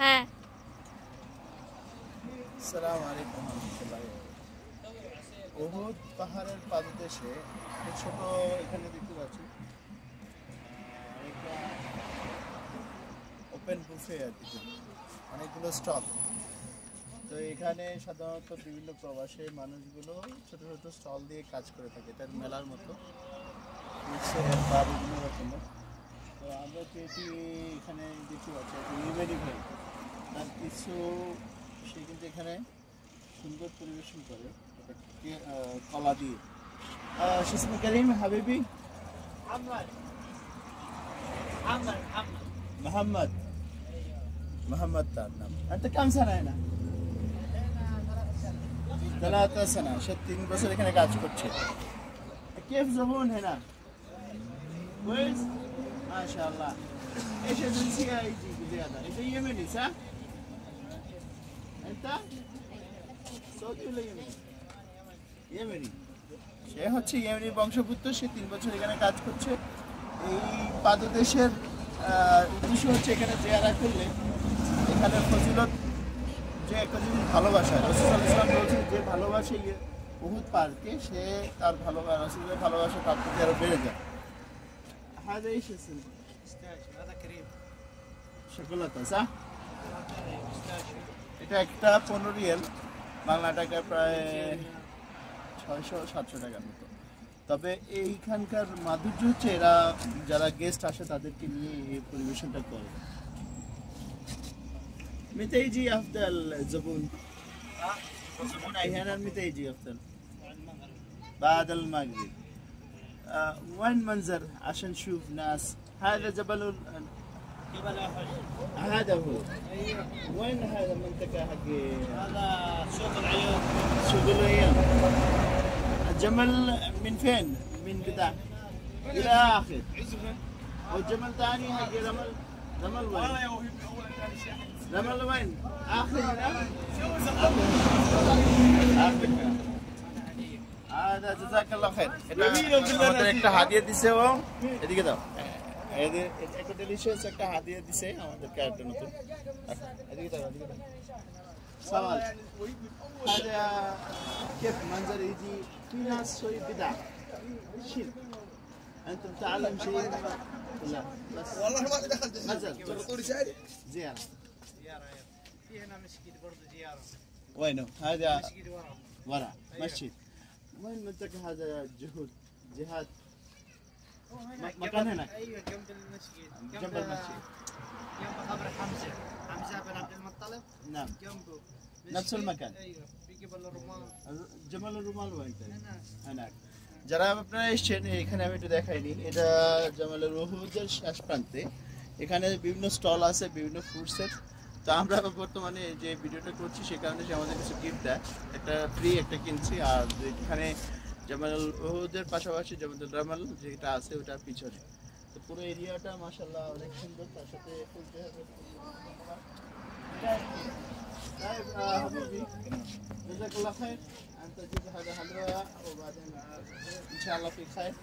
হ্যাঁ। আসসালামু আলাইকুম রহমতুল্লাহ। উহুদ পাহাড়ের পাদদেশে একটা ছোট এখানে দেখতে পাচ্ছি ওপেন বুফে আর কি, অনেকগুলো স্টল। তো এখানে সাধারণত বিভিন্ন প্রবাসী মানুষগুলো ছোট ছোট স্টল দিয়ে কাজ করে থাকে, এটার মেলার মতো বা বিভিন্ন রকমের। তো আমরা পেয়েছি এখানে দেখতে পাচ্ছি ইউমেনি ভাই, তার কিছু সে কিন্তু এখানে সুন্দর পরিবেশন করে কলা দিয়ে। শিসমে করিম হাবিবি মোহাম্মদ মোহাম্মদ তার নাম। একটা কাম সানা না 3 سنة সে 3 বছর এখানে কাজ করছে। كيف زبون هنا كويس ما شاء الله ايش الجنسية يجي زيادة انت يمني صح انت সৌদি ولا يمني ইয়েমেনি। সে হচ্ছে ইয়েমেনি বংশোদ্ভূত, সে 3 বছর এখানে কাজ করছে। এই পাদদেশের উদ্দেশ্য হচ্ছে এখানে জিয়ারা করলে এখানে ফজিলত, যে একটা জিনিস ভালোবাসা, রাসূল সাল্লাল্লাহু আলাইহি ওয়াসাল্লাম বলছেন যে ভালোবাসে উহুদ পাহাড়কে, সে তার ভালোবাসা, রাসূলের ভালোবাসা তার প্রতি আরো বেড়ে যায়। هذا ايش اسمه؟ هذا كريم شوكولاته صح؟ এটা একটা 15 রিয়াল, বাংলা টাকায় প্রায় 600-700 টাকার মতো। তবে এইখানকার মাধুর্য হচ্ছে এরা যারা গেস্ট আসে তাদেরকে নিয়ে এই পরিবেশনটা করে। متى يجي أفضل زبون؟ زبون أحيانا متى يجي أفضل؟ بعد المغرب. وين منظر عشان نشوف ناس؟ هذا جبل أحد. هذا هو. وين هذا المنطقة حق هذا سوق العيون. سوق العيون. الجمل من فين؟ من بداية إلى آخر. والجمل ثاني حق رمل وين؟ رمل وين؟ آخر هنا؟ آخر هنا. هذا جزاك الله خير. আমাদের একটা হাদিয়া দিছে ও, এদিকে দাও। এদের একটা ডেলিশিয়াস একটা হাদিয়া দিছে আমাদেরকে একটা নতুন। এদিকে দাও, এদিকে দাও। سؤال هذا كيف منظر يجي في ناس شوي بدع شيل انتم تعلم شيء لا بس والله ما دخلت نزل طول شاري زيارة. في هنا مسجد برضه زيارة. وينه هذا؟ مسجد ورا. ورا مسجد. وين منطقة هذا جهاد مكان هناك؟ ايوه جنب المسجد. جنب المسجد. جنب قبر حمزة بن عبد المطلب. نعم جنبه نفس المكان. ايوه في جبل الرمال. جمال الرمال وين هنا. هناك। যারা আপনারা এসেছেন এখানে আমি একটু দেখাইনি, এটা জামালের উহুদের শেষ প্রান্তে। এখানে বিভিন্ন স্টল আছে, বিভিন্ন ফুডসের। তো আমরা বর্তমানে যে ভিডিওটা করছি সে কারণে সে আমাদের কিছু গিফট দেয়, একটা ফ্রি একটা কিনছি। আর এখানে জামাল উহুদের পাশাপাশি জামাল রামাল যেটা আছে ওটা পিছনে। তো পুরো এরিয়াটা মাশাআল্লাহ অনেক সুন্দর, তার সাথে طيب حبيبي جزاك الله خير، انت جزء هذا حلوة وبعدين ان شاء الله في خير.